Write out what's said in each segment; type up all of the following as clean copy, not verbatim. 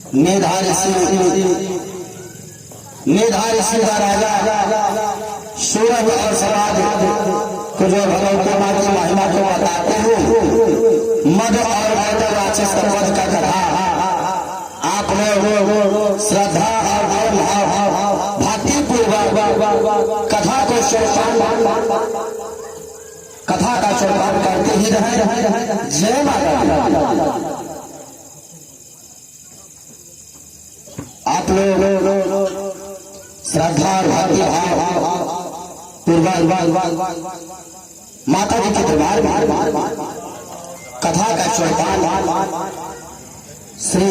निर्धारित का राजा सूरज और समाज को जो भगवती माँ की महिमा को बताते हैं, मद और राक्षस का वध का कथा आप लोग श्रद्धा और भक्ति पूर्वक कथा को कथा का श्रवण करते ही रहे। जय माता। आप लोग श्रद्धा और भक्ति भाव पूर्वक माता जी के दरबार में कथा का श्रवण श्री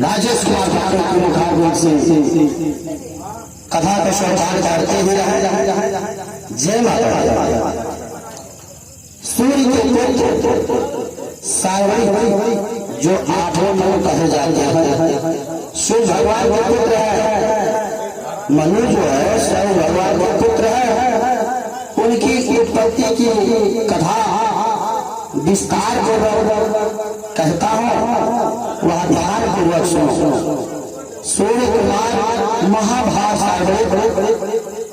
राजेश कुमार के मुखारबिंद से कथा का श्रवण करते ही रहे। जय माता। सूर्य के पुत्र सावरी जो आठों में कहे जाते हैं, सूर्य भगवान के पुत्र है। मनु जो है स्वयं भगवान के पुत्र है। उनकी उत्पत्ति की कथा विस्तार को कहता हूँ, वह ध्यान पूर्वक सुनो। सूर्य कुमार महाभाग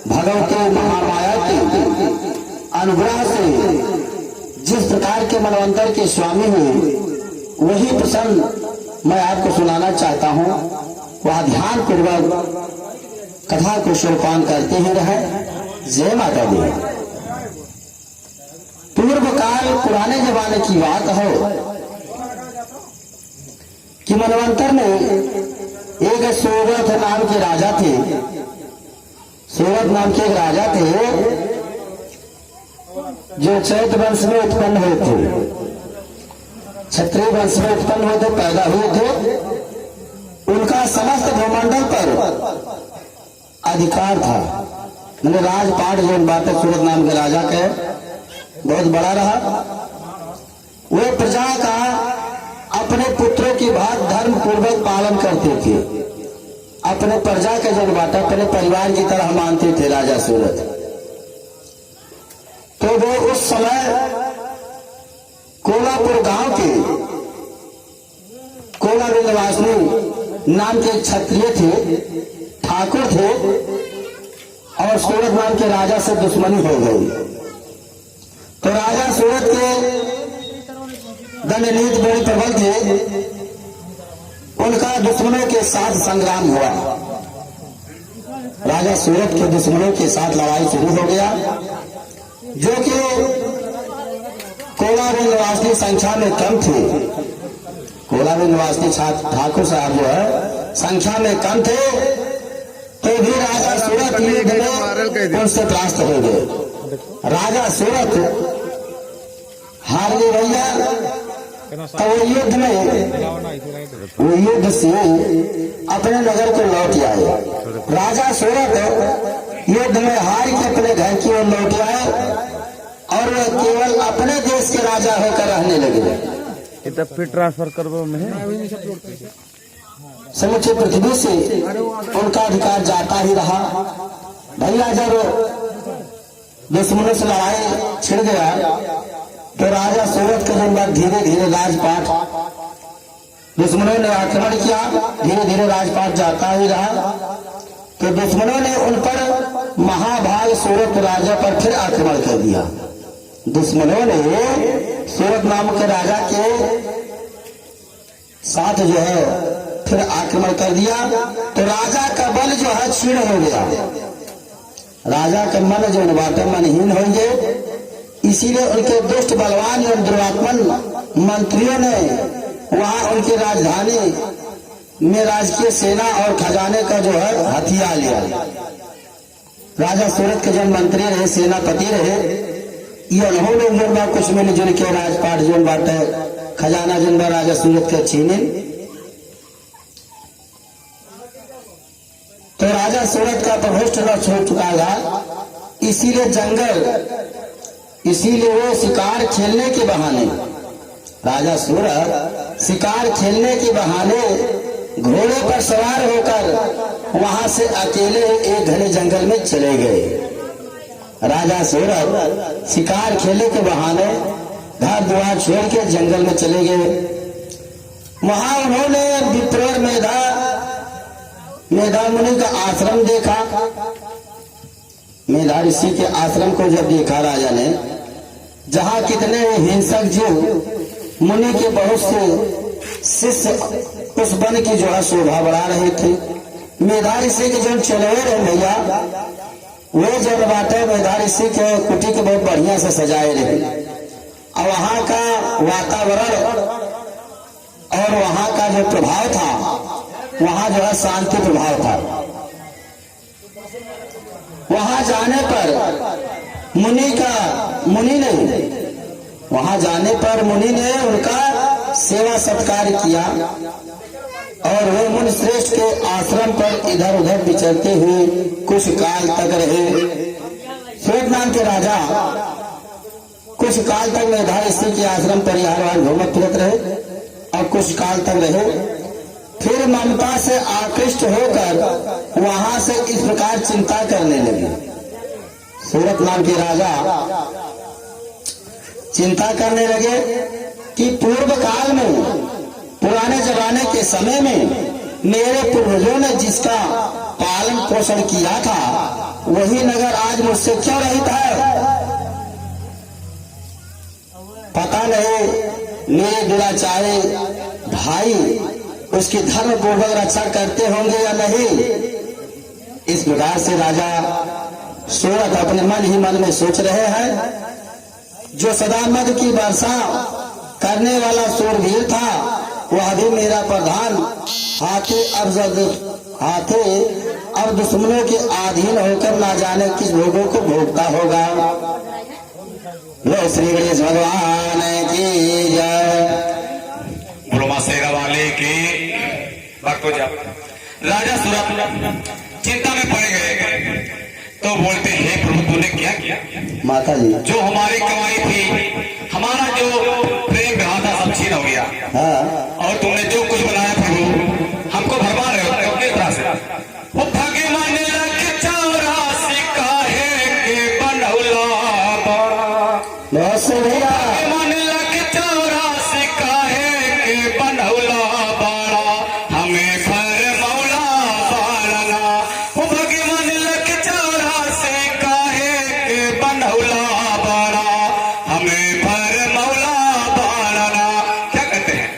भगवती महामाया के अनुग्रह से जिस प्रकार के मनवंतर के स्वामी हुए, वही प्रसंग मैं आपको सुनाना चाहता हूँ। वह ध्यान पूर्वक कथा को श्रवण करते ही रहे। जय माता दी। पूर्व काल पुराने जमाने की बात हो कि मनवंतर में एक सूरत नाम के राजा थे। सूरत नाम के एक राजा थे जो चैत्र वंश में उत्पन्न हुए थे, क्षत्रिय वंश में उत्पन्न हुए थे, पैदा हुए थे। उनका समस्त भूमंडल पर अधिकार था, मैंने राजपाट जो बात है सूरत नाम के राजा के बहुत बड़ा रहा। वे प्रजा का अपने पुत्रों की बात धर्म पूर्वक पालन करते थे। अपने प्रजा के जन बात अपने परिवार की तरह मानते थे राजा सूरत। तो वो उस समय कोलापुर गांव के कोलापुर निवासी नाम के क्षत्रिय थे, ठाकुर थे, और सूरत नाम के राजा से दुश्मनी हो गई। तो राजा सूरत के दंडनीति बड़े प्रबल थे। उनका दुश्मनों के साथ संग्राम हुआ। राजा सूरत के दुश्मनों के साथ लड़ाई शुरू हो गया, जो कि कोलापुर निवासी संख्या में कम थे। कोलापुर निवासी ठाकुर साहब जो है संख्या में कम थे, तो भी राजा सूरत युद्ध में उनसे परास्त हो गए। राजा सूरत हार गए भैया। तो वो युद्ध से अपने नगर को लौट आए। राजा सूरत युद्ध में हार के अपने घर की ओर लौट आए और वे केवल अपने देश के राजा होकर रहने लगे। फिर ट्रांसफर करबो में समूचे पृथ्वी से उनका अधिकार जाता ही रहा। भैया जब दुश्मनों से लड़ाई छिड़ गया तो राजा सूरत के जन धीरे धीरे राजपाट दुश्मनों ने आक्रमण किया। धीरे धीरे राजपाट जाता ही रहा। तो दुश्मनों ने उन पर महाभाग सूरत राजा पर फिर आक्रमण कर दिया। दुश्मनों ने सूरत नाम के राजा के साथ जो है फिर आक्रमण कर दिया। तो राजा का बल जो है क्षीण हो गया। राजा का मन जो बाटे मनहीन हो गए। इसीलिए उनके दुष्ट बलवान एवं दुरात्मन मंत्रियों ने वहां उनकी राजधानी में राजकीय सेना और खजाने का जो है हथियार लिया। राजा सूरत के जन मंत्री रहे, सेनापति रहे, ये उन्होंने जोन बात कुछ मिले जुल के राजपाट जोन बात है खजाना जोन बात राजा सूरत के छीने। तो राजा सूरत का प्रभुष्ट नष्ट हो चुका था। इसीलिए वो शिकार खेलने के बहाने राजा सूरत शिकार खेलने के बहाने घोड़े पर सवार होकर वहां से अकेले एक घने जंगल में चले गए। राजा सूरत शिकार खेलने के बहाने घर द्वार छोड़ के जंगल में चले गए। वहां उन्होंने विप्र मेधा मुनि का आश्रम देखा। मेधा ऋषि के आश्रम को जब देखा राजा ने, जहाँ कितने हिंसक जीव मुनि के बहुत से शिष्य उस वन की जो है शोभा बढ़ा रहे थे। मेधा ऋषि के जो चलोर है भैया, वो जब बाटे मेधा ऋषि के कुटी के बहुत बढ़िया से सजाए रहे, और वहाँ का वातावरण और वहाँ का जो प्रभाव था, वहाँ जो है शांति प्रभाव था। वहाँ जाने पर वहाँ जाने पर मुनि ने उनका सेवा सत्कार किया, और वे मुनि श्रेष्ठ के आश्रम पर इधर उधर विचरते हुए कुछ काल तक रहे। श्वेत नाम के राजा कुछ काल तक मेधा ऋषि के आश्रम परिवार घूमत फिरत रहे, और कुछ काल तक रहे। फिर ममता से आकृष्ट होकर वहां से इस प्रकार चिंता करने लगे। सूरत नाम के राजा चिंता करने लगे कि पूर्व काल में, पुराने जमाने के समय में मेरे पूर्वजों ने जिसका पालन पोषण किया था, वही नगर आज मुझसे क्यों रहित है। पता नहीं मेरे दुराचारी भाई उसकी धर्म पूर्वक रक्षा करते होंगे या नहीं। इस प्रकार से राजा सूरत अपने मन ही मन में सोच रहे हैं। जो सदा मद की वर्षा करने वाला सूरवीर था, वह भी मेरा प्रधान हाथे अब दुश्मनों के अधीन होकर ना जाने किस भोगों को भोगता होगा। लो श्री गणेश भगवान की जय। शेरा वाले के भक्त हो जाओ। राजा सूरत चिंता में पड़ गए, तो बोलते हे प्रभु तूने क्या किया? माता जी, जो हमारी कमाई थी, हमारा जो प्रेम रहा था, सब छीन हो गया। हाँ। और तुमने जो कुछ बनाया प्रभु, हमको भरवा रहे हो किस तरह से? वो भगवान लग 84 काहे के बनौला बड़ा। बहुत से भैया भगवान लग 84 काहे के बनौला बड़ा, हमें फरमौला बारना। वो भगवान लग 84 काहे के बनौला बड़ा, हमें फरमौला बारना। क्या कहते हैं?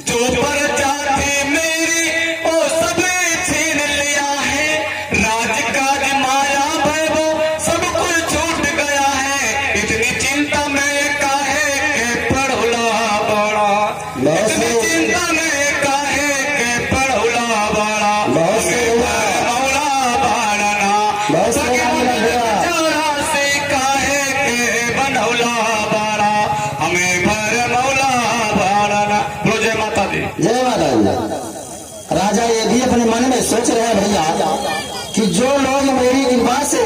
जो प्रजाति मेरी ओ सब छीन लिया है, राजकाज माया वैभव सब कुछ छूट गया है। इतनी चिंता में काहे के पढ़ौला बड़ा, इतनी चिंता में काहे के पढ़ौला बड़ा, हमें फरमौला बारना। भगवान 84 काहे के बनौला बड़ा, हमें फरमौला बारना। बोलो जय माता दी। जय माता जी। राजा ये भी अपने मन में सोच रहे हैं भैया कि जो लोग मेरी कृपा से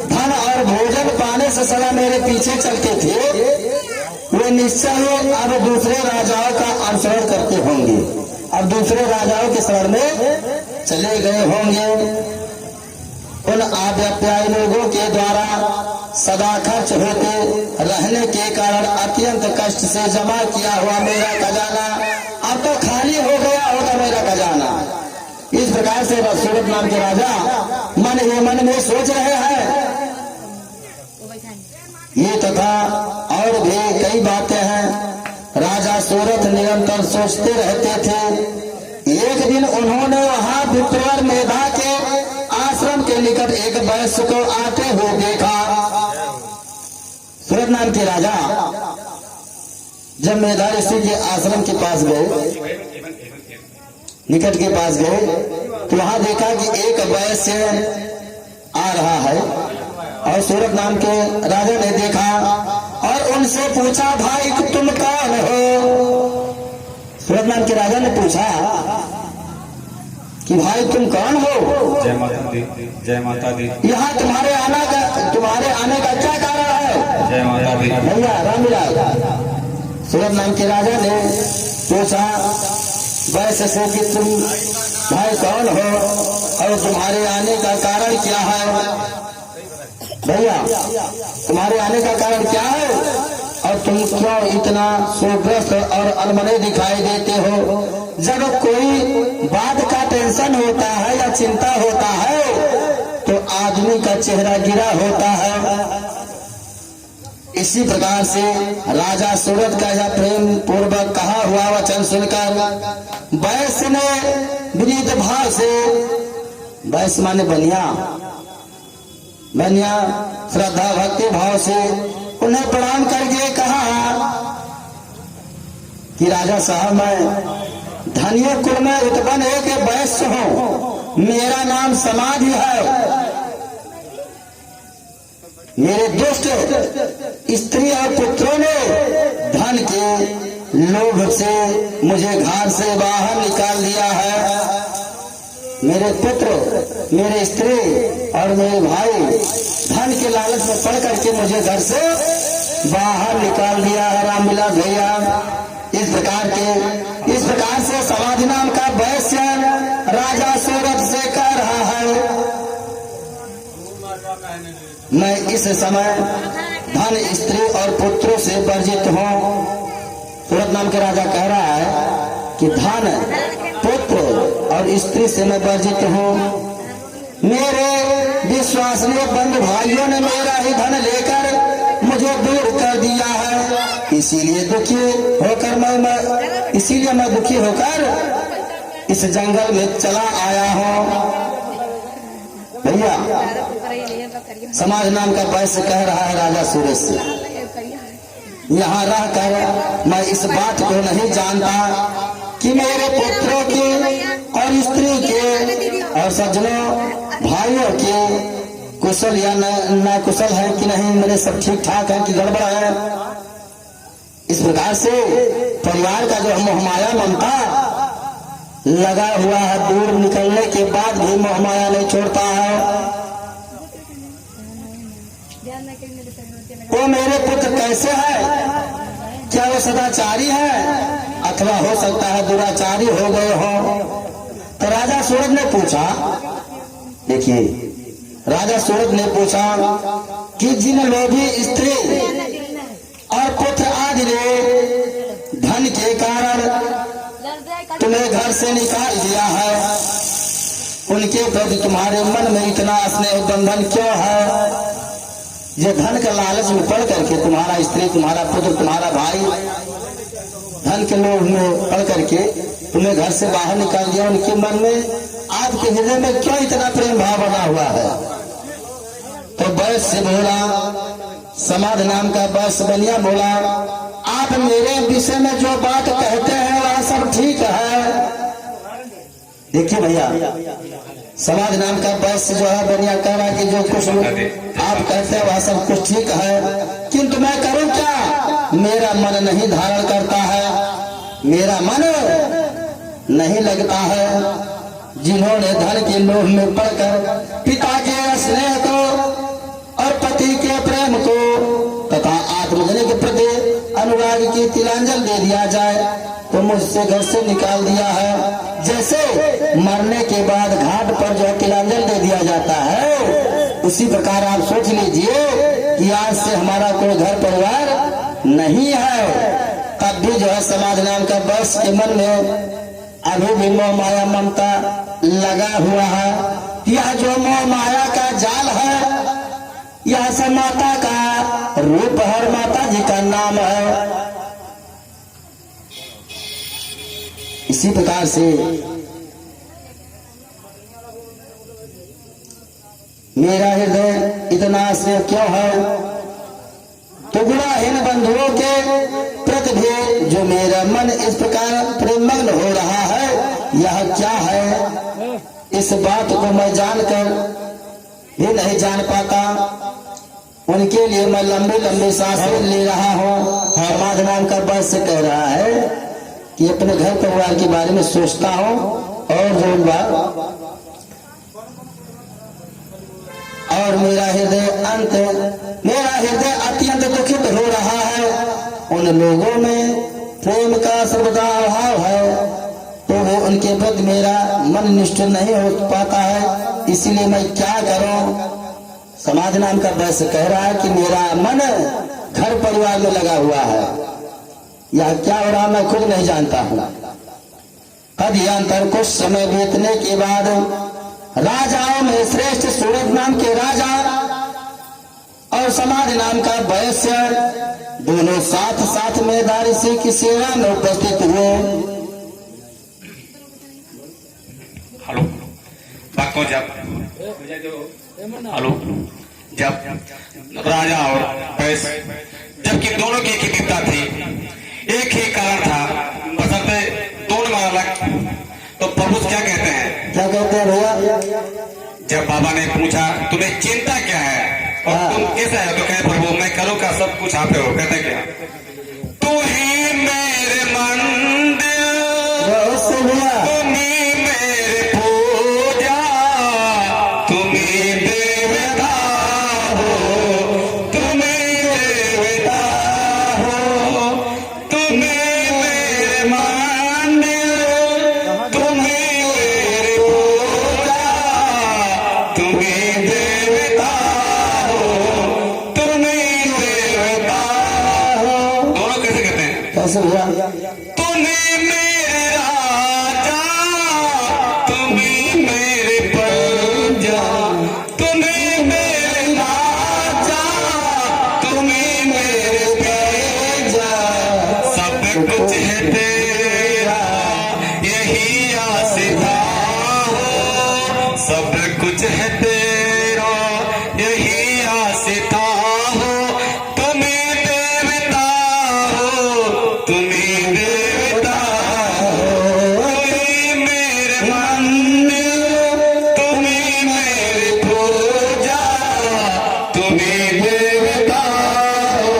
धन और भोजन पाने से सदा मेरे पीछे चलते थे, वे निश्चय ही अब दूसरे राजाओं का अनुसरण करते होंगे, अब दूसरे राजाओं के शरण में चले गए होंगे। उन आप्यायी लोगों के द्वारा सदा खर्च होते रहने के कारण अत्यंत कष्ट से जमा किया हुआ मेरा खजाना अब तो खाली हो गया होगा मेरा खजाना। इस प्रकार से सूरत नाम के राजा मन ही मन में सोच रहे हैं। ये तथा और भी कई बातें हैं। राजा सूरत निरंतर सोचते रहते थे। एक दिन उन्होंने वहां विप्र मेधा के आश्रम के निकट एक वैश्य को आते हुए देखा। सूरत नाम के राजा जब मेधा ऋषि के आश्रम के पास गए, निकट के पास गए, तो वहां देखा कि एक वैश्य आ रहा है, और सूरत नाम के राजा ने देखा और उनसे पूछा, भाई तुम कौन हो? सूरत नाम के राजा ने पूछा कि भाई तुम कौन हो? जय माता दी। जय माता दी। यहाँ तुम्हारे आने का क्या कारण है? जय माता दी। भैया रामलाल। सूरत नाम के राजा ने पूछा वैसे से कि तुम भाई कौन हो और तुम्हारे आने का कारण क्या है? भैया तुम्हारे आने का कारण क्या है और तुम क्यों इतना सोग्रस्त और अनमने दिखाई देते हो? जब कोई बात का टेंशन होता है या चिंता होता है तो आदमी का चेहरा गिरा होता है। इसी प्रकार से राजा सूरत का यह प्रेम पूर्वक कहा हुआ वचन सुनकर वैश्य ने विनीत भाव से, वैश्य माने बनिया, बनिया श्रद्धा भक्ति भाव से उन्हें प्रणाम करके कहा कि राजा साहब, मैं धनिया कुल में उत्पन्न एक वैश्य हूँ, मेरा नाम समाधि है। मेरे दुष्ट स्त्री और पुत्रों ने धन के लोभ से मुझे घर से बाहर निकाल दिया है। मेरे पुत्र, मेरे स्त्री और मेरे भाई धन के लालच में पड़ करके मुझे घर से बाहर निकाल दिया है। राम मिला भैया, इस प्रकार से समाधि नाम का वैश्य राजा सूरत से कह रहा है, मैं इस समय धन, स्त्री और पुत्रों से वर्जित हूँ। सूरत नाम के राजा कह रहा है कि धन, पुत्र और स्त्री से मैं वर्जित हूँ। मेरे विश्वसनीय बंधु भाइयों ने मेरा ही धन लेकर मुझे दूर कर दिया है, इसीलिए मैं दुखी होकर इस जंगल में चला आया हूँ। भैया, समाज नाम का वैश्य कह रहा है राजा सूरज से, यहाँ रहकर मैं इस बात को नहीं जानता कि मेरे पुत्रों के और स्त्री के और सज्जनों भाइयों के कुशल या न कुशल है कि नहीं, मेरे सब ठीक ठाक है कि गड़बड़ है। इस प्रकार से परिवार का जो मोहमाया ममता लगा हुआ है, दूर निकलने के बाद भी मोहमाया नहीं छोड़ता है। वो मेरे पुत्र कैसे है? क्या वो सदाचारी है अथवा हो सकता है दुराचारी हो गए हो? तो राजा सूरज ने पूछा, देखिए, राजा सूरज ने पूछा कि जिन लोभी स्त्री और पुत्र आदि ने धन के कारण तुम्हें घर से निकाल दिया है, उनके प्रति तुम्हारे मन में इतना स्नेह बंधन क्यों है? ये धन के लालच में पड़ करके तुम्हारा स्त्री, तुम्हारा पुत्र, तुम्हारा भाई धन के लोभ में पड़ करके तुम्हें घर से बाहर निकाल दिया, उनके मन में, आपके हृदय में क्यों इतना प्रेम भाव बना हुआ है? तो वैश्य बोला, समाधि नाम का वैश्य बनिया बोला, आप मेरे विषय में जो बात कहते हैं वह सब ठीक है। देखिए भैया, समाज नाम का वैश्य जो है बनिया कह रहा है कि जो कुछ आप कहते हैं वह सब कुछ ठीक है, किंतु मैं करूं क्या? मेरा मन नहीं धारण करता है, मेरा मन नहीं लगता है। जिन्होंने धन के लोभ में पड़कर पिता के स्नेह को और पति के प्रेम को तथा आत्मजन के प्रति अनुराग की तिलांजल दे दिया जाए तो मुझसे घर से निकाल दिया है। जैसे मरने के बाद घाट पर जो तिलांजल दे दिया जाता है, उसी प्रकार आप सोच लीजिए कि आज से हमारा कोई घर परिवार नहीं है। तब भी जो है समाज नाम का वैश्य के मन में अभी भी मोह माया ममता लगा हुआ है। यह जो मोह माया का जाल है, यह सब माता का रूप है, माता जी का नाम है। इसी प्रकार से मेरा हृदय इतना से क्यों है? तो गुणाहीन बंधुओं के प्रति भी जो मेरा मन इस प्रकार प्रेममग्न हो रहा है, यह क्या है? इस बात को मैं जानकर भी नहीं जान पाता। उनके लिए मैं लंबी लंबी सांसें ले रहा हूँ। समाज नाम का वैश्य कह रहा है कि अपने घर परिवार के बारे में सोचता हूँ और मेरा हृदय अत्यंत दुखित हो रहा है। उन लोगों में प्रेम का सर्वदा अभाव है, तो वो उनके प्रति मेरा मन निष्ठ नहीं हो पाता है। इसीलिए मैं क्या करूं? समाज नाम का वैश्य कह रहा है कि मेरा मन घर परिवार में लगा हुआ है। यह क्या हो रहा मैं खुद नहीं जानता हूँ। तदयांतर कुछ समय बीतने के बाद राजाओं में श्रेष्ठ सूरत नाम के राजा और समाधि नाम का वैश्य दोनों साथ साथ में ऋषि की सेवा में उपस्थित हुए। हेलो बाको जब हेलो जब राजा और वैश्य, जबकि दोनों की एक ही विद्या थी, एक ही कारण था, बसंते दोनों में अलग। तो प्रभु क्या कहते हैं? क्या कहते हैं भैया? जब बाबा ने पूछा तुम्हें चिंता क्या है और तुम कैसा है, तो कहे प्रभु मैं करूँ का सब कुछ आप हो। कहते क्या? तू ही मेरे मंदिर, तुम ही मेरे पूजा, तुम ही देवता हो, तुम ही देवता हो, तुम ही मेरे मंदिर, तुम ही मेरे पूजा, तुम ही देवता हो, तुम ही देवता हो। दोनों कैसे कहते हैं? कैसे भैया? तुम्हें मेरे राजा, तुम्हें मेरे प्रजा, तुम्हें मेरे राजा, तुम्हें मेरे प्रजा, सब कुछ है तेरा यही आस्था हो, सब कुछ है तेरा यही आस्था हो, तुम्हें देवता हो, तुम्हें देवता हो, तुम्हें मेरे मंदिर, तुम्हें मेरे पूजा, तुम्हें देवता हो,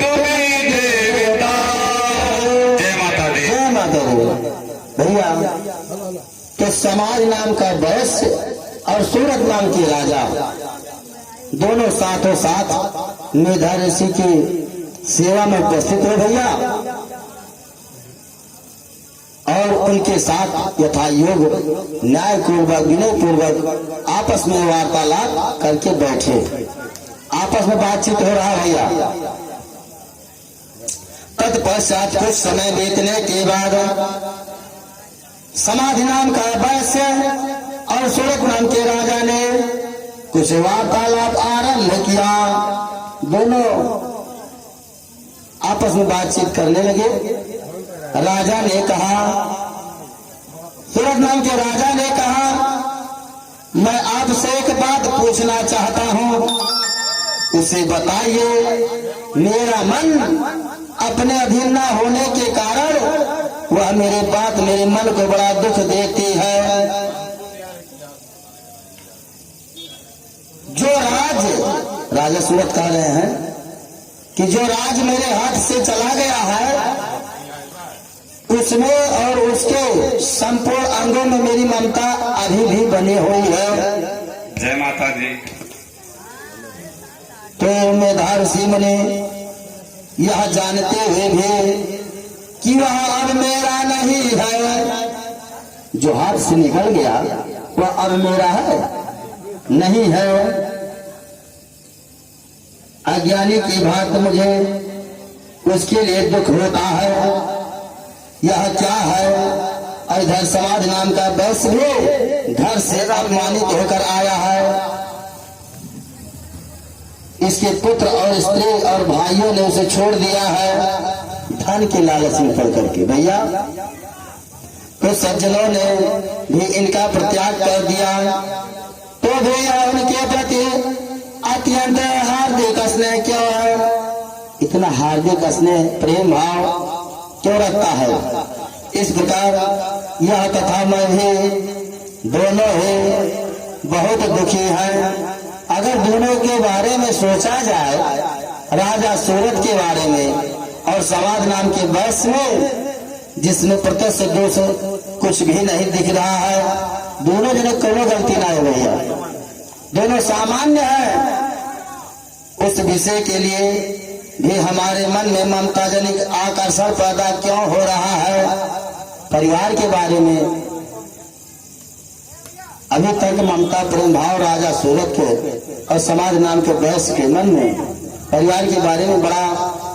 तुम्हें देवता हो। जय माता दी। जय माता दी। भैया तो समाज नाम का वैश्य और सूरत नाम के राजा दोनों साथों साथ मेधा ऋषि की सेवा में उपस्थित हो भैया, और उनके साथ यथा योग न्याय पूर्वक विनय पूर्वक आपस में वार्तालाप करके बैठे। आपस में बातचीत हो रहा भैया। तत्पश्चात कुछ समय बीतने के बाद समाधि नाम का वैश्य और सूरत नाम के राजा ने कुछ वार्तालाप आरंभ किया। दोनों आपस में बातचीत करने लगे। राजा ने कहा, सूरत नाम के राजा ने कहा, मैं आपसे एक बात पूछना चाहता हूँ, उसे बताइए। मेरा मन अपने अधीन न होने के कारण वह मेरे बात मेरे मन को बड़ा दुख देती है। जो राजा सूरत कह रहे हैं कि जो राज मेरे हाथ से चला गया है उसमें और उसके संपूर्ण अंगों में मेरी ममता अभी भी बनी हुई है। जय माता दी। तो मेधा ऋषि मुनि यह जानते हुए भी कि वह अब मेरा नहीं है, जो हाथ से निकल गया वह अब मेरा है नहीं है। अज्ञानी की बात मुझे उसके लिए दुख होता है। यह क्या है? और इधर समाज नाम का वैश्य भी घर से अपमानित होकर आया है। इसके पुत्र और स्त्री और भाइयों ने उसे छोड़ दिया है धन के लालच में पड़ करके। भैया कुछ सज्जनों ने भी इनका प्रत्याग कर दिया, तो भी उनके प्रति अत्यंत हार्दिक स्नेह क्यों है? इतना हार्दिक स्नेह प्रेम भाव क्यों रखता है? इस प्रकार यह तथा मैं भी दोनों ही बहुत दुखी हैं। अगर दोनों के बारे में सोचा जाए, राजा सूरत के बारे में और समाज नाम के वैश्य में, जिसमें प्रत्यक्ष दोष कुछ भी नहीं दिख रहा है, दोनों जने कोनो गलती ना है भैया, दोनों सामान्य है। उस विषय के लिए भी हमारे मन में ममता जनिक आकर्षण पैदा क्यों हो रहा है? परिवार के बारे में अभी तक ममता प्रेम भाव राजा सूरत के और समाज नाम के वैश्य के मन में परिवार के बारे में बड़ा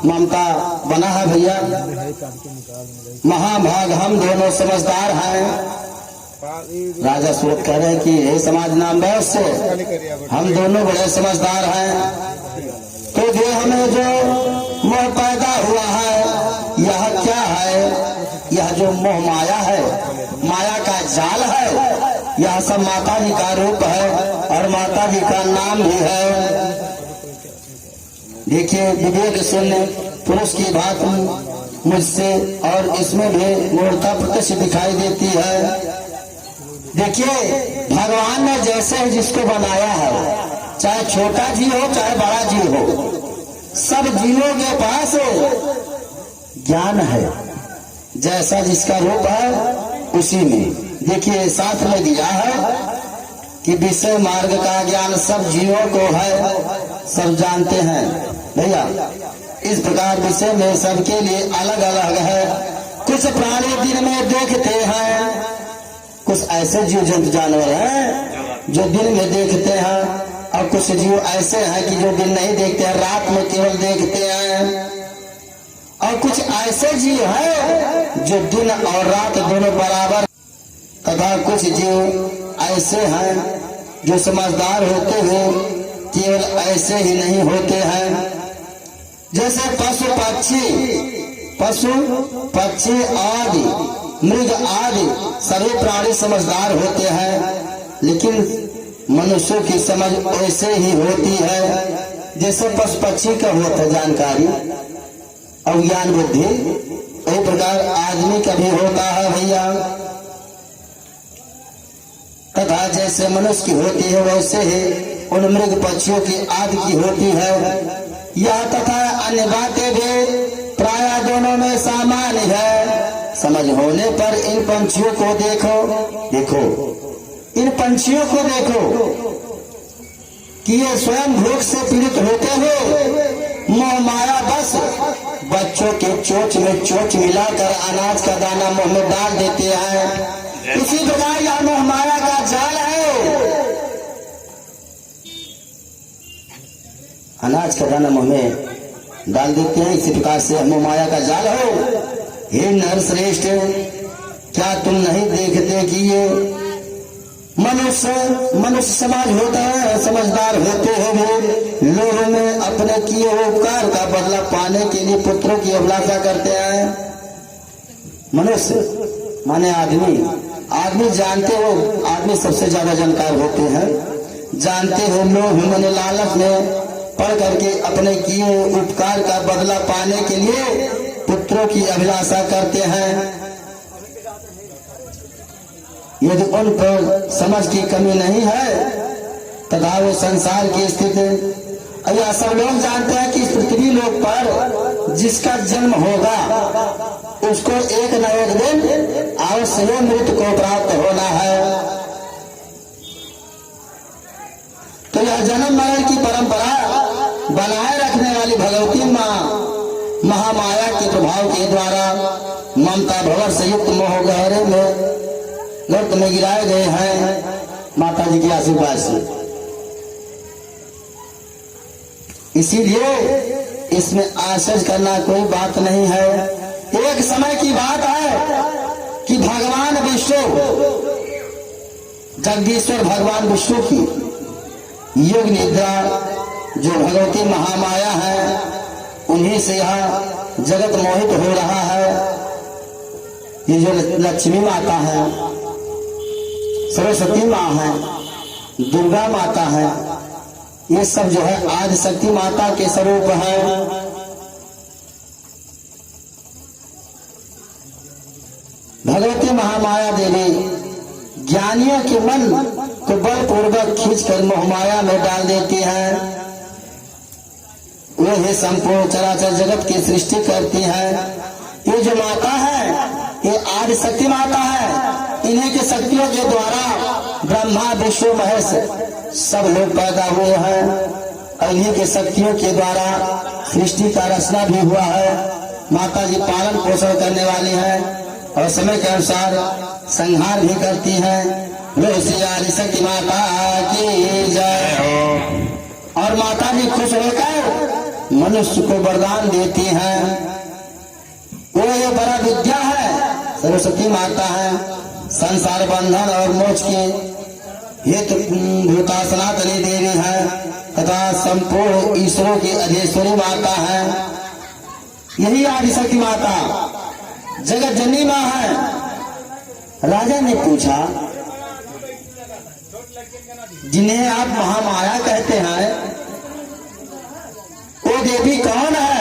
ममता बना है भैया। महाभाग हम दोनों समझदार हैं। राजा सूरत कह रहे हैं कि हे समाज नाम बस से हम दोनों बड़े समझदार हैं। तो देह में जो मोह पैदा हुआ है यह क्या है? यह जो मोह माया है, माया का जाल है, यह सब माता जी का रूप है और माता जी का नाम भी है। देखिए विवेक शून्य पुरुष की बात मुझसे और इसमें भी मूर्ता प्रत्यक्ष दिखाई देती है। देखिए भगवान ने जैसे जिसको बनाया है, चाहे छोटा जीव हो चाहे बड़ा जीव हो, सब जीवों के पास ज्ञान है। जैसा जिसका रूप है उसी में। देखिए शास्त्र में दिया है कि विषय मार्ग का ज्ञान सब जीवों को है, सब जानते हैं भैया। इस प्रकार विषय में सबके लिए अलग अलग है। कुछ प्राणी दिन में देखते हैं, कुछ ऐसे जीव जंतु जानवर हैं जो दिन में देखते हैं, और कुछ जीव ऐसे हैं कि जो दिन नहीं देखते हैं, रात में केवल देखते हैं। और कुछ ऐसे जीव हैं जो दिन और रात दोनों बराबर, तथा कुछ जीव ऐसे हैं जो समझदार होते हुए केवल ऐसे ही नहीं होते हैं। जैसे पशु पक्षी आदि मृग आदि सभी प्राणी समझदार होते हैं, लेकिन मनुष्यों की समझ वैसे ही होती है जैसे पशु पक्षी का होता है जानकारी और ज्ञान बुद्धि, वही प्रकार आदमी का भी होता है भैया। तथा जैसे मनुष्य की होती है वैसे ही उन मृग पक्षियों की आदि की होती है। यह तथा अन्य बातें भी प्राय दोनों में सामान्य है। समझ होने पर इन पंछियों को देखो इन पंछियों को देखो कि ये स्वयं भूख से पीड़ित होते हुए मोह माया बस बच्चों के चोंच में चोंच मिलाकर अनाज का दाना मुंह में डाल देते हैं। इसी प्रकार यह मोह माया का जाल है। अनाज का दाना मुंह में डाल देते हैं, इसी प्रकार से मोह माया का जाल हो। हे नर श्रेष्ठ, क्या तुम नहीं देखते कि ये मनुष्य समाज होता है, समझदार होते हुए लोगों में अपने किए उपकार का बदला पाने के लिए पुत्रों की अभिलाषा करते हैं। मनुष्य माने आदमी जानते हो, आदमी सबसे ज्यादा जानकार होते हैं। जानते हो लोग मैंने लालच में पढ़ करके अपने किए उपकार का बदला पाने के लिए पुत्रों की अभिलाषा करते हैं। यदि उन पर समझ की कमी नहीं है तथा वो संसार की स्थिति, या सब लोग जानते हैं कि इस पृथ्वी लोक पर जिसका जन्म होगा उसको एक न एक दिन अवश्य मृत्यु को प्राप्त होना है। तो यह जन्म मरण की परंपरा बनाए रखने वाली भगवती माँ महामाया के प्रभाव के द्वारा ममता भंवर से युक्त मोह गहरे में गर्त में गिराए गए हैं माता जी के आशीर्वाद से। इसीलिए इसमें आश्चर्य करना कोई बात नहीं है। एक समय की बात है कि भगवान विष्णु, जगदीश्वर भगवान विष्णु की योग निद्रा जो भगवती महामाया है, उन्हीं से यह जगत मोहित हो रहा है। ये जो लक्ष्मी माता है, सरस्वती माँ है, दुर्गा माता है, ये सब जो है आदि शक्ति माता के स्वरूप है। भगवती महामाया देवी ज्ञानियों के मन को बलपूर्वक खींचकर मोहमाया में डाल देती है। वह संपूर्ण चराचर जगत की सृष्टि करती है। ये जो माता है ये आदि शक्ति माता है। इन्हीं की शक्तियों के द्वारा ब्रह्मा विष्णु महेश सब लोग पैदा हुए हैं और इन्हीं की शक्तियों के द्वारा सृष्टि का रचना भी हुआ है। माता जी पालन पोषण करने वाली हैं और समय के अनुसार संहार भी करती हैं। आदि शक्ति माता की जय। और माता जी खुश होकर मनुष्य को वरदान देती हैं। वो ये बड़ा विद्या है, सरस्वती माता है। संसार बंधन और मोक्ष के हेतु भूता सनातनी देवी है तथा संपूर्ण ईश्वरों की अधीश्वरी माता है। यही आदिशक्ति माता जगत जननी माँ है। राजा ने पूछा, जिन्हें आप महामाया कहते हैं वो देवी कौन है?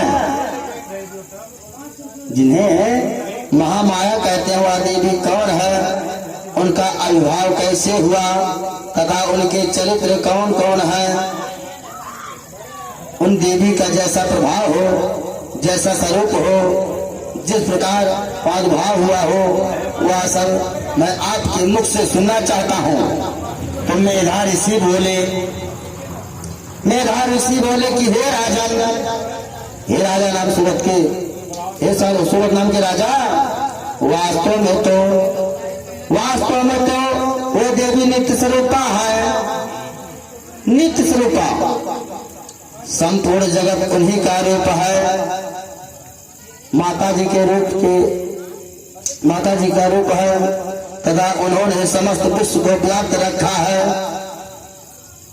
जिन्हें महामाया कहते हैं वह देवी कौन है? उनका आविर्भाव कैसे हुआ तथा उनके चरित्र कौन कौन है? उन देवी का जैसा प्रभाव हो, जैसा स्वरूप हो, जिस प्रकार प्रादुर्भाव हुआ हो, वह सब मैं आपके मुख से सुनना चाहता हूँ। तो मेधा ऋषि बोले कि हे राजा नाम सूरत के, हे सूरत नाम के राजा, वास्तव में तो वो देवी नित्य स्वरूपा है। नित्य स्वरूपा संपूर्ण जगत उन्हीं का रूप है। माता जी का रूप है तथा उन्होंने समस्त विश्व को व्याप्त रखा है।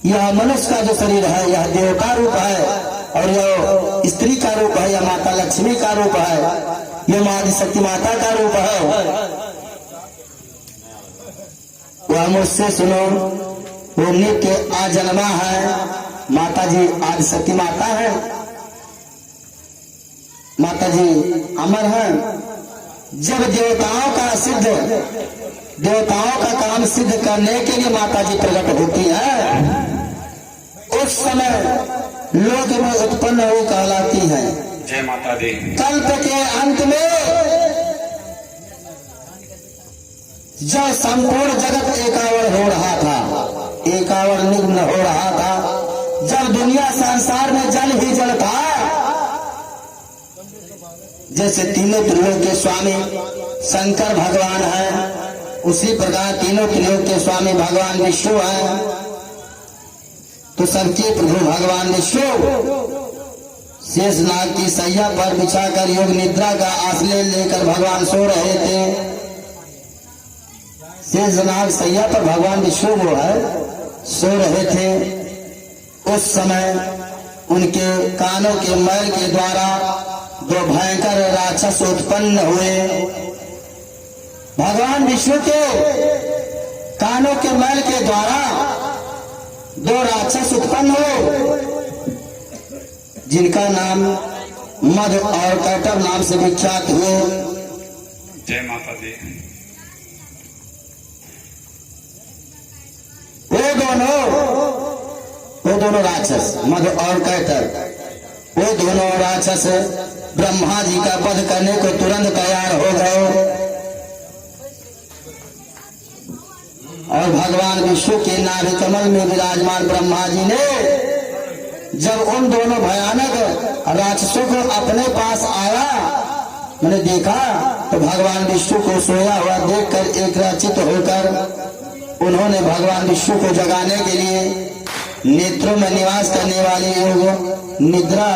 यह मनुष्य का जो शरीर है यह देव का रूप है और यह स्त्री का रूप है, यह माता लक्ष्मी का रूप है, यह माँ आदिशक्ति माता का रूप है। वह मुझसे सुनो, वो नित्य आजन्मा है। माता जी आदिशक्ति माता है, माता जी अमर है। जब देवताओं का काम सिद्ध करने के लिए माता जी प्रकट होती है, उस समय लोक में उत्पन्न हुई कहलाती है। जय माता दी। कल्प के अंत में जब संपूर्ण जगत एकावर्ण हो रहा था, एकावर्ण निम्न हो रहा था, जब दुनिया संसार में जल ही जल था, जैसे तीनों त्रिलोक के स्वामी शंकर भगवान है, उसी प्रकार तीनों त्रिलोक के स्वामी भगवान विष्णु है। तो सबके प्रभु भगवान विष्णु शेषनाग की सैया पर बिछाकर योग निद्रा का आश्रय लेकर भगवान सो रहे थे। शेषनाग सैया पर भगवान विष्णु वो है सो रहे थे। उस समय उनके कानों के मैल के द्वारा दो भयंकर राक्षस उत्पन्न हुए। भगवान विष्णु के कानों के मैल के द्वारा दो राक्षस उत्पन्न हुए, जिनका नाम मध और कैटव नाम से विख्यात हुए। जय माता दी। वो दोनों राक्षस मध और कैटव, वो दोनों राक्षस ब्रह्मा जी का वध करने को तुरंत तैयार हो गए और भगवान विष्णु के नाभि कमल में विराजमान ब्रह्मा जी ने जब उन दोनों भयानक राक्षसों को अपने पास आया, मैंने देखा तो भगवान विष्णु को सोया हुआ देखकर एकराचित होकर उन्होंने भगवान विष्णु को जगाने के लिए नेत्रों में निवास करने वाली योग निद्रा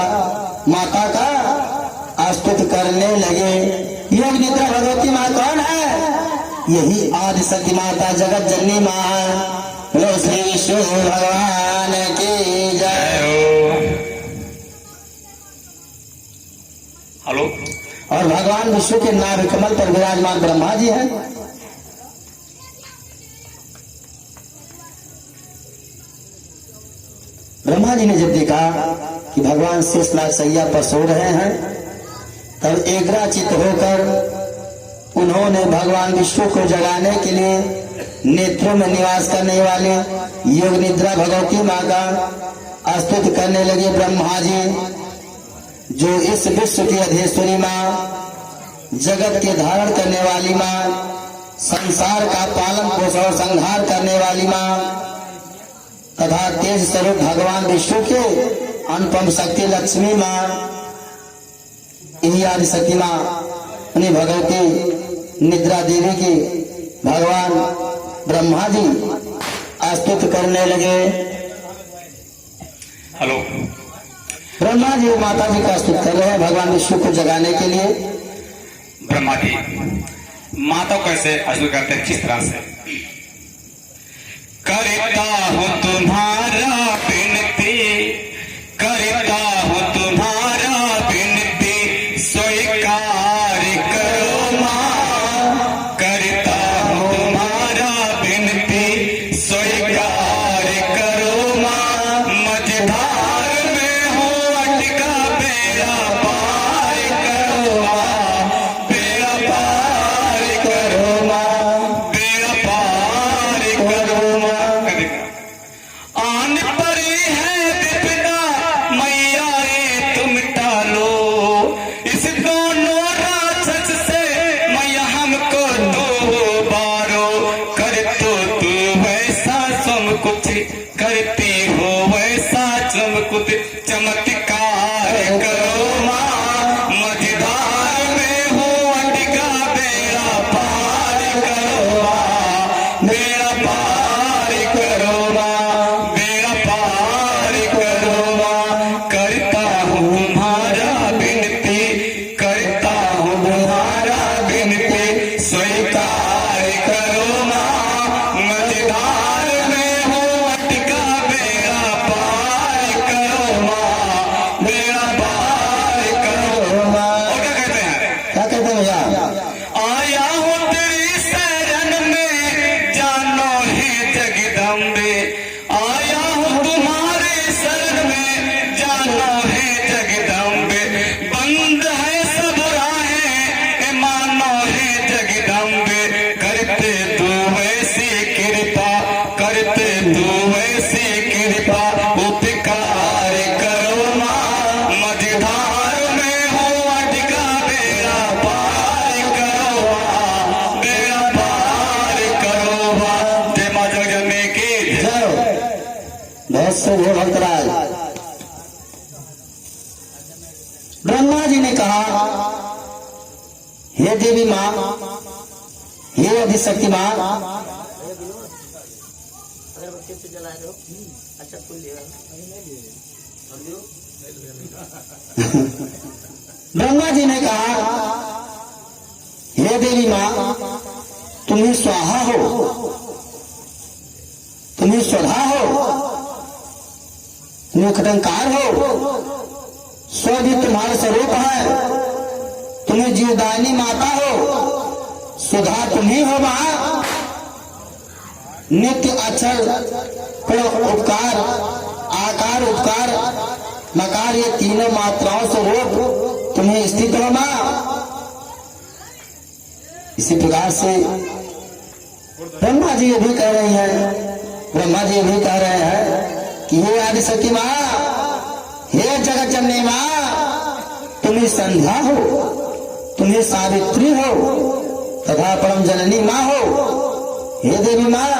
माता का स्तुति करने लगे। योग निद्रा भगवती माँ कौन है? यही आदिशक्ति माता जगत जननी माँ है। बोलो श्री विष्णु भगवान की जय। हेलो। और भगवान विष्णु के नाभि कमल पर विराजमान ब्रह्मा जी हैं। ब्रह्मा जी ने जब देखा कि भगवान शेषनाग सैया पर सो रहे हैं, तब एकराचित होकर उन्होंने भगवान विष्णु को जगाने के लिए नेत्रों में निवास करने वाले योग निद्रा भगवती माँ का स्तुति करने लगे। ब्रह्मा जी, जो इस विश्व की अधीश्वरी माँ, जगत के धारण करने वाली माँ, संसार का पालन पोषण और संहार करने वाली माँ तथा तेज स्वरूप भगवान विष्णु के अनुपम शक्ति लक्ष्मी माँ, इन्हीं आदिशक्ति माँ उन्हीं भगवती निद्रा देवी की भगवान ब्रह्मा जी स्तुति करने लगे। हेलो। ब्रह्मा जी माता जी का स्तुति कर रहे हैं भगवान विष्णु को जगाने के लिए। ब्रह्मा जी माता को कैसे स्तुति करते हैं, किस तरह से? करता हूँ तुम्हारा विनती, करता हूँ तुम्हारा विनती, स्वीकार करो माँ। करता हूँ तुम्हारा विनती, स्वीकार करो माँ। मझधार में हूँ अटका, बेड़ा पार करो माँ। बेड़ा पार करो माँ, बेड़ा पार करो माँ। आन परी है विपदा मैया रे तुम टालो, इस दोनों राक्षस से मैया हमको दो बारो। कर तो तू वैसा तुम कुछ करती हो, वैसा तुम कुछ चमत्कार करो माँ। मझधार में हूँ अटका, बेड़ा पार करो माँ। बेड़ा पार करो माँ, बेड़ा पार करो माँ। करता हूँ तुम्हारा विनती, करता हूँ तुम्हारा विनती, स्वीकार करो माँ। मझधार में हूँ अटका, बेड़ा पार करो माँ। बेड़ा पार करो माँ। और क्या कहते हैं? क्या कहते हैं भैया? आया हूँ तेरी शरण में, जानो है जगदम्बे। आया हूँ तुम्हारे शरण में, जानो है जगदम्बे। बंद है सब राहें, मानो है जगदम्बे। करते तू वैसी कृपा, करते तू वैसी कृपा, उपकार करो माँ। मझधार में हूँ अटका, बेड़ा पार करो माँ। बेड़ा पार करो माँ। जय माँ जगदम्बे की जय। बहुत से वो भक्तराज। ब्रह्मा जी ने कहा, हे देवी माँ, हे आदिशक्ति माँ, ब्रह्मा जी ने कहा, हे देवी माँ, तुम ही स्वाहा हो, तुम ही स्वधा हो, तुम खटंकार हो, स्व भी तुम्हारा स्वरूप है। तुम्हें जीवदायिनी माता हो, सुधा तुम्ही हो माँ। नित्य अक्षर उपकार, आकार उपकार मकार, ये तीनों मात्राओं से रूप तुम्हें स्थित हो माँ। इसी प्रकार से ब्रह्मा जी ये भी कह रही हैं, ब्रह्मा जी ये भी कह रहे हैं कि हे आदिशक्ति माँ, हे जगत जननी माँ, तुम्हें संध्या हो, तुम्हें सावित्री हो, तथा परम जननी माँ हो। हे देवी माँ,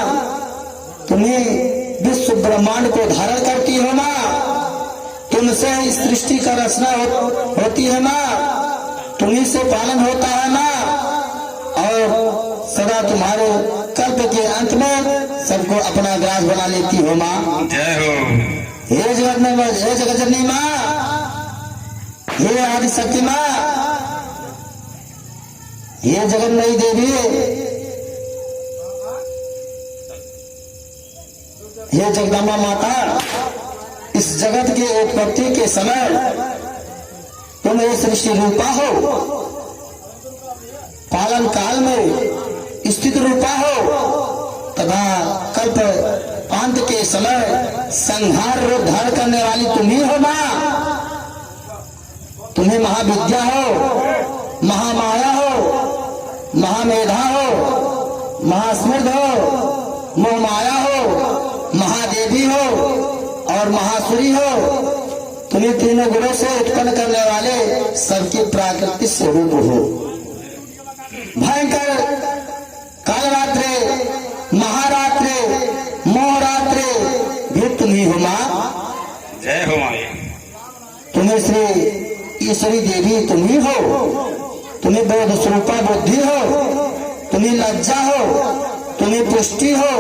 तुम्हें विश्व ब्रह्मांड को धारण करती हो माँ। तुमसे इस सृष्टि का रचना होती है माँ, तुम्हीं से पालन होता है माँ। और सदा तुम्हारे कल्प के अंत में सबको अपना ग्रास बना लेती हो माँ। जय हो। हे जगत जननी माँ, हे आदिशक्ति माँ, हे जगन्मयी देवी, हे जगदम्बा माता, इस जगत के उत्पत्ति के समय तुम ये सृष्टि रूपा हो, पालन काल में स्थित रूपा हो, तथा कल्प अंत के समय संहार रूप धारण करने वाली तुम ही हो माँ। तुम्हें महाविद्या हो, महामाया हो, महामेधा हो, महास्मृत हो, मोहमाया हो, महादेवी हो और महासुरी हो। तुम्हें तीनों गुणों से उत्पन्न करने वाले सबके प्राकृतिक स्वरूप हो। भयंकर कालरात्रे, महारात्रे, मोहरात्रे भी तुम ही हो माँ। जय हो माँ। तुम्हें श्री ईश्वरी देवी तुम ही हो। तुम्हें बोध स्वरूपा बुद्धि हो, तुम्हें लज्जा हो, तुम्हें पुष्टि हो,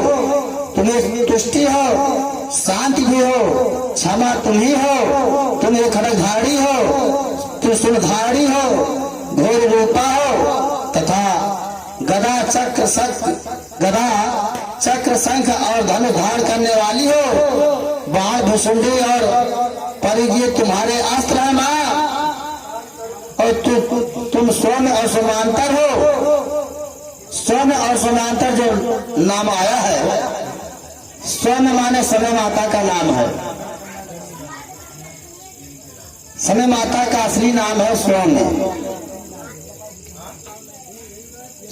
तुम्हें तुष्टि हो, शांत भी हो, क्षमा तुम ही हो, तुम एक खड़गधारी हो, त्रिशूलधारी हो, घोर रूपा हो, तथा गदा चक्र शंख और धनुष धारण करने वाली हो। बाण भुसुंडी और परिघ तुम्हारे अस्त्र है माँ, और तुम सौम्य और समांतर हो। सौम्य और समांतर जो नाम आया है, सौम्य माने समय माता का नाम है। समय माता का असली नाम है सौम्य।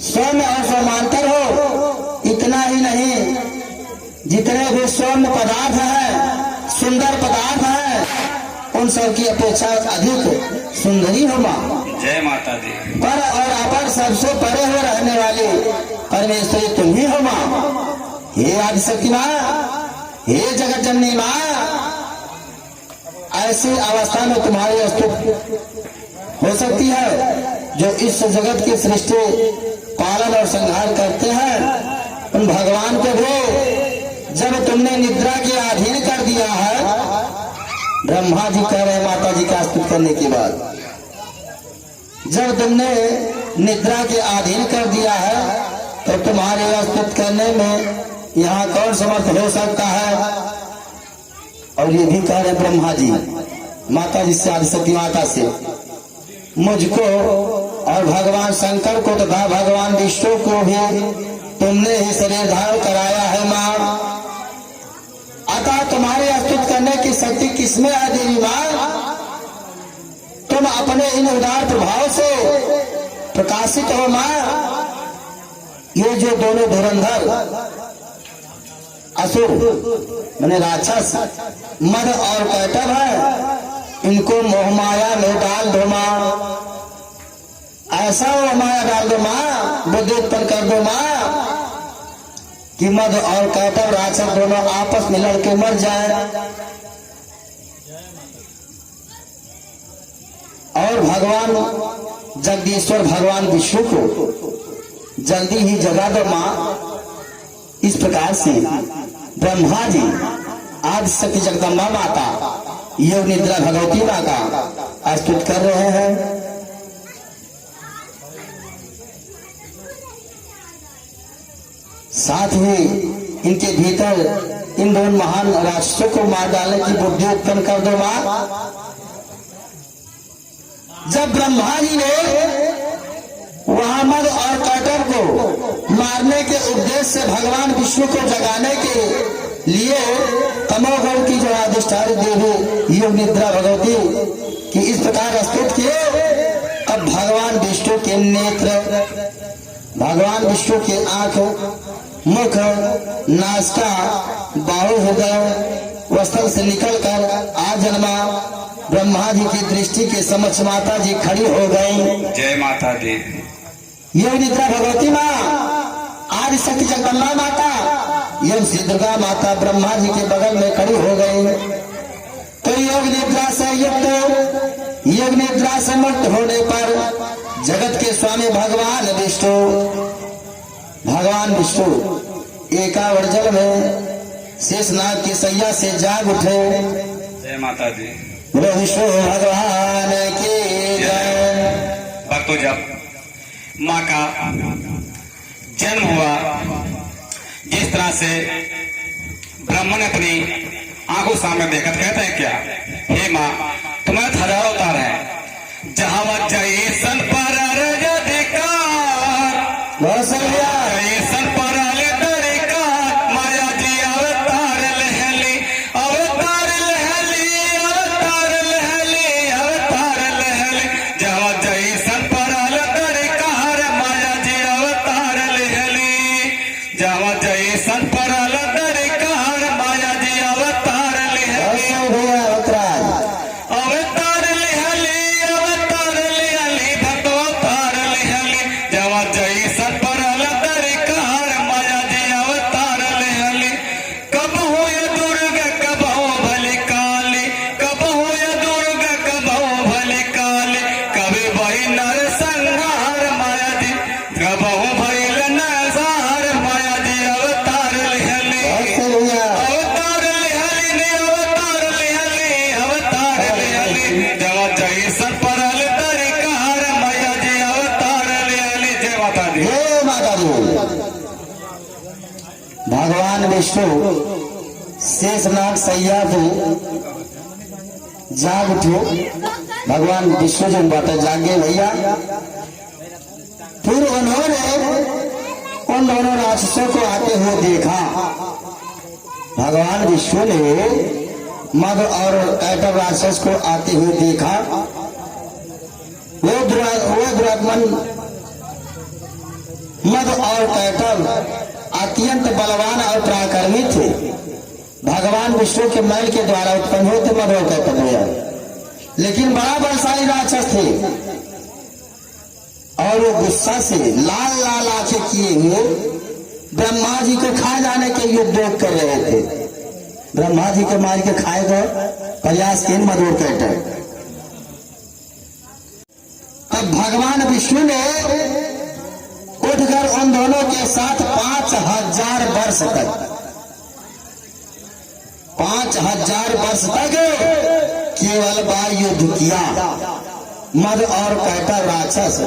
सौम्य और समांतर हो। इतना ही नहीं, जितने भी सौम्य पदार्थ हैं, सुंदर पदार्थ हैं, उन सब की अपेक्षा अधिक सुंदरी हो माँ। जय माता दी। पर और अपर सबसे परे हो रहने वाली परमेश्वरी तुम ही हो माँ। हे आदिशक्ति माँ, हे जगत जननी माँ, ऐसी अवस्था में तुम्हारी अस्तित्व हो सकती है। जो इस जगत की सृष्टि पालन और संहार करते हैं, उन भगवान को भी जब तुमने निद्रा के अधीन कर दिया है, ब्रह्मा जी कह रहे माता जी का स्तुति करने के बाद, जब तुमने निद्रा के अधीन कर दिया है, तो तुम्हारे स्तुति करने में यहाँ कौन समर्थ हो सकता है। और ये भी कह रहे ब्रह्मा जी माता जी से, आदिशक्ति माता से, मुझको और भगवान शंकर को तथा भगवान विष्णु को भी तुमने ही शरीर धारण कराया है माँ। अतः तुम्हारे स्तुति करने की शक्ति किसमें है देवी माँ। तुम अपने इन उदार प्रभाव से प्रकाशित हो माँ। ये जो दोनों धुरंधर असुर माने राक्षस मद और कैटव है, इनको मोहमाया में डाल दो माँ। ऐसा मोहमाया डाल दो माँ, बुद्धि उत्पन्न कर दो माँ, कि मद और कैटव राक्षस दोनों आपस में लड़के मर जाए, और भगवान जगदीश्वर भगवान विष्णु को जल्दी ही जगा दो माँ। इस प्रकार से ब्रह्मा जी आदिशक्ति जगदम्बा माता, योग निद्रा भगवती माँ का स्तुति कर रहे हैं। साथ ही इनके भीतर इन दोनों महान राक्षसों को मार डालने की बुद्धि उत्पन्न कर दो माँ। जब ब्रह्मा जी ने वहां मद और कैटव को मारने के उद्देश्य से भगवान विष्णु को जगाने के लिए तमोगुण की जो अधिष्ठात्री देवी योग निद्रा भगवती की इस प्रकार स्तुति किए, अब भगवान विष्णु के नेत्र, भगवान विष्णु के आंख, मुख, नासिका, बाहु, हृदय, वस्त्र से निकलकर आ जन्मा ब्रह्मा जी की दृष्टि के समक्ष माता जी खड़ी हो गई। जय माता दी। योग निद्रा भगवती माँ, आदिशक्ति जगदम्बा माता, योग श्री दुर्गा माता ब्रह्मा जी के बगल में खड़ी हो गई। तो योग निद्रा से युक्त, योग निद्रा से मुक्त होने पर जगत के स्वामी भगवान विष्णु एकावर जल में शेषनाग की सैया से जाग उठे। जय माता दी। विष्णु भगवान की जय। भक्तों, जब माँ का जन्म हुआ, जिस तरह से ब्राह्मण अपनी आंखों सामने देखा, कहते हैं क्या, हे माँ तुम्हारे हजारों अवतार हैं, जहां जैसन पर अधिकार, जैसन पर माया जी अवतार लहली, अवतार लहली, अवतार लहली, अवतार लहली, जहां जैसन पर अधिकार, माया जी अवतार लहली, जहां जैसन पर अधिकार, माया जी अवतार लहली, अवतार लहली, अवतार लहली, भगवतार लहली, जहां जैसन पर अधिकार, भगवान विष्णु शेषनाग सैया पे जाग उठो। भगवान विष्णु जो बातें जागे भैया, फिर उन्होंने उन दोनों राक्षसों को आते हुए देखा। भगवान विष्णु ने मद और कैटव राक्षस को आते हुए देखा। वो दुरात्मन मद और कैटव अत्यंत बलवान और पराक्रमी थे। भगवान विष्णु के मैल के द्वारा उत्पन्न हुए थे मद और कैटव, लेकिन बड़ा बलशाली राक्षस थे और वो गुस्सा से लाल लाल आंखें किए हुए ब्रह्मा जी को खा जाने के युद्ध कर रहे थे। ब्रह्मा जी को मार के खाए गए प्रयास किन मद और कैटव। तब भगवान विष्णु ने उठकर उन दोनों के साथ 5000 वर्ष तक 5000 वर्ष तक केवल बार युद्ध किया। मद और कैटव राक्षस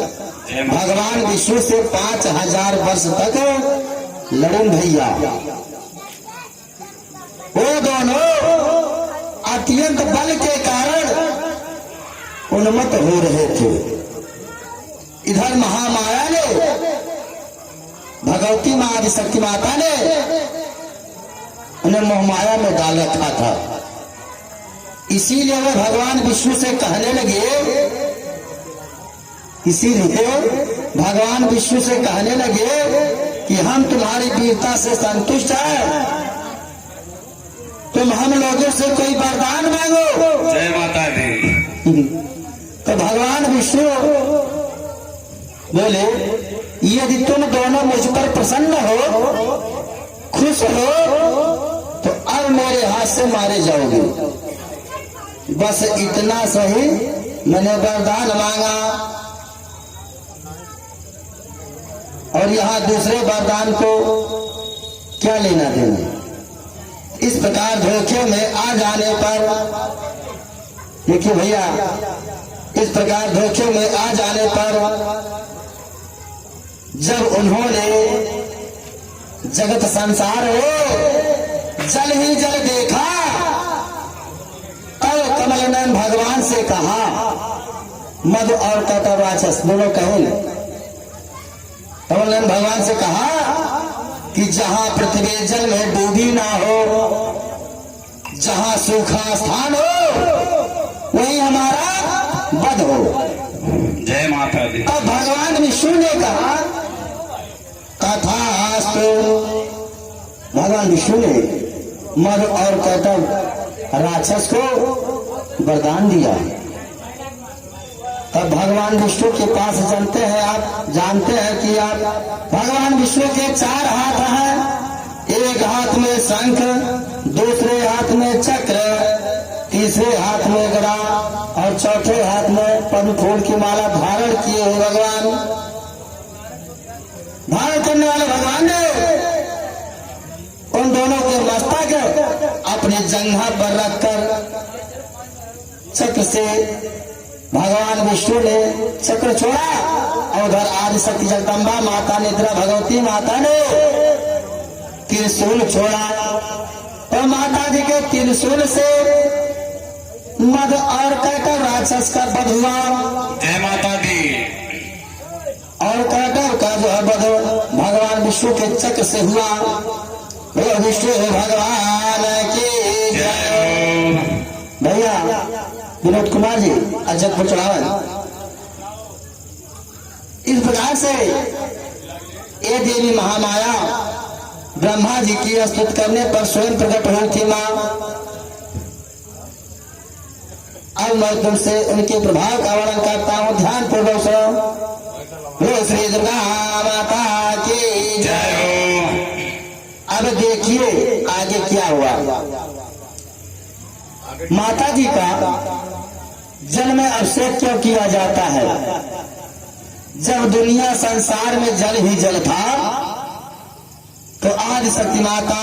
भगवान विष्णु से 5000 वर्ष तक लड़न भैया। वो दोनों अत्यंत बल के कारण उन्मत्त हो रहे थे। इधर महामाया ने, भगवती मां आदिशक्ति माता ने उन्हें मोहमाया में डाल रखा था। इसीलिए वे भगवान विष्णु से कहने लगे, इसीलिए भगवान विष्णु से कहने लगे कि हम तुम्हारी वीरता से संतुष्ट हैं, तुम हम लोगों से कोई वरदान मांगो। जय माता दी। तो भगवान विष्णु बोले, यदि तुम दोनों मुझ पर प्रसन्न हो, खुश हो, तो अब मेरे हाथ से मारे जाओगे। बस इतना सही मैंने वरदान मांगा। और यहाँ दूसरे वरदान को क्या लेना देना। इस प्रकार धोखे में आ जाने पर, देखिए भैया, इस प्रकार धोखे में आ जाने पर जब उन्होंने जगत संसार हो जल ही जल देखा, तब कमलनयन भगवान से कहा, मद और कैटव राक्षस दोनों कहे, कमलनयन भगवान से कहा कि जहां पृथ्वी जल में डूबी ना हो, जहां सूखा स्थान हो, वहीं हमारा वध हो। जय माता दी। अब भगवान विष्णु ने कहा, तथास्तु। भगवान विष्णु ने मद और कैटव राक्षस को वरदान दिया। तब भगवान विष्णु के पास जानते हैं कि आप भगवान विष्णु के 4 हाथ हैं। एक हाथ में शंख, दूसरे हाथ में चक्र, तीसरे हाथ में गदा और चौथे हाथ में पद्म फूल की माला धारण किए हुए भगवान। धारण करने वाले भगवान ने उन दोनों के मस्तक अपने जंघा पर रखकर चक्र से भगवान विष्णु ने चक्र छोड़ा और उधर आदिशक्ति जगदम्बा माता निद्रा भगवती माता ने त्रिशूल छोड़ा और माता जी के त्रिशूल से मद और कैटव राक्षस का वध हुआ। जय माता दी। और कैटव का जो है वध भगवान विष्णु के चक्र से हुआ। वो विष्णु भगवान की जय। भैया विनोद कुमार जी अजतपुर चढ़ावन। इस प्रकार से ये देवी महामाया ब्रह्मा जी की स्तुति करने पर स्वयं प्रकट हुई थी माँ। अब मैं तुमसे उनके प्रभाव का वर्णन करता हूँ, ध्यान पूर्वक सुनो। श्री दुर्गा माता की जय। अब देखिए आगे क्या हुआ। माता जी का जल में अभिषेक क्यों किया जाता है? जब दुनिया संसार में जल ही जल था तो आदि शक्ति माता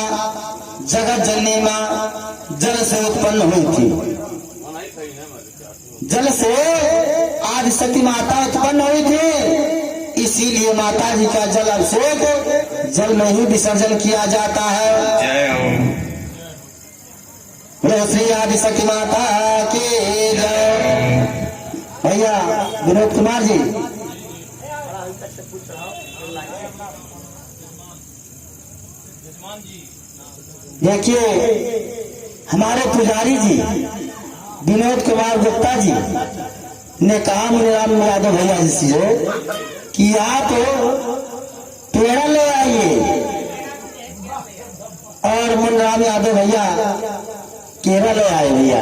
जगत जननी मां जल से उत्पन्न हुई थी। जल से आदि शक्ति माता उत्पन्न हुई थी। इसीलिए माता जी का जल अभिषेक जल में ही विसर्जन किया जाता है। जय हो। बोलो श्री आदि शक्ति माता की जय। भैया विनोद कुमार जी, देखिए हमारे पुजारी जी विनोद कुमार गुप्ता जी ने कहा मुनिराम यादव भैया जी से कि आप पेड़ा ले आइए, और मुनिराम यादव भैया केरा ले आए। भैया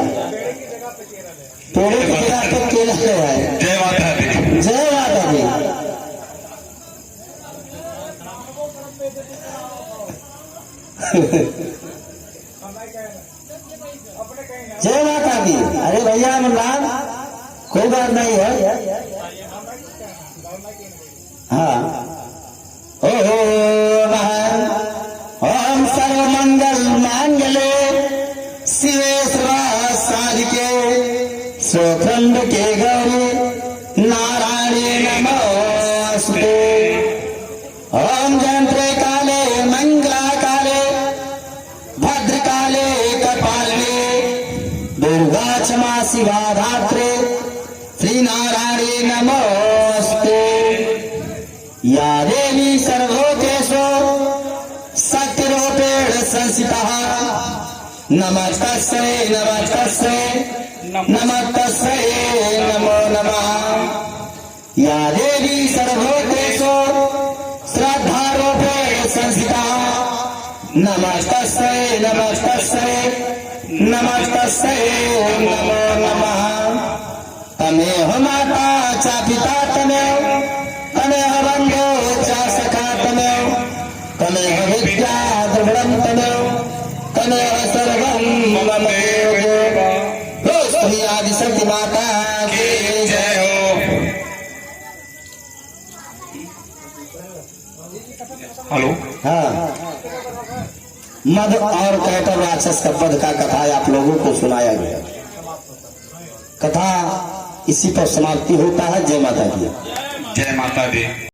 पेड़े की जगह पे केला ले आए। जय माता दी। जय माता दी। जय माता दी। अरे भैया मुन्नान कोई बात नहीं है। हाँ ओहो ओम सर्व मंगल मांगले शिवे साधिके स्वखंड के गौरी नारायणी नमोस्तुते। ओम जयंत्रे काले मंगला काले भद्रकाले कपालिने दुर्गा क्षमा शिवा धात्रे श्री नारायणी नमोस्तुते। या देवी सर्वभूतेषु शक्तिरूपेण संस्थितः नमस्तस्यै नमस्तस्यै नमस्तस्यै नमो नमः। या देवी सर्वभूतेषु श्रद्धारूपेण संस्थिता नमस्तस्यै नमस्तस्यै नमस्तस्यै नमो नमः। तमेव माता च पिता तमेव तमेव बन्धो च सखा तमेव तमेव विद्या द्रविणं तमेव तमेव सर्वं मम देव। श्री आदि शक्ति माता की जय हो। हेलो। हाँ, मद और कैटव राक्षस का वध का कथा आप लोगों को सुनाया गया। कथा इसी पर समाप्ति होता है। जय माता दी। जय माता दी।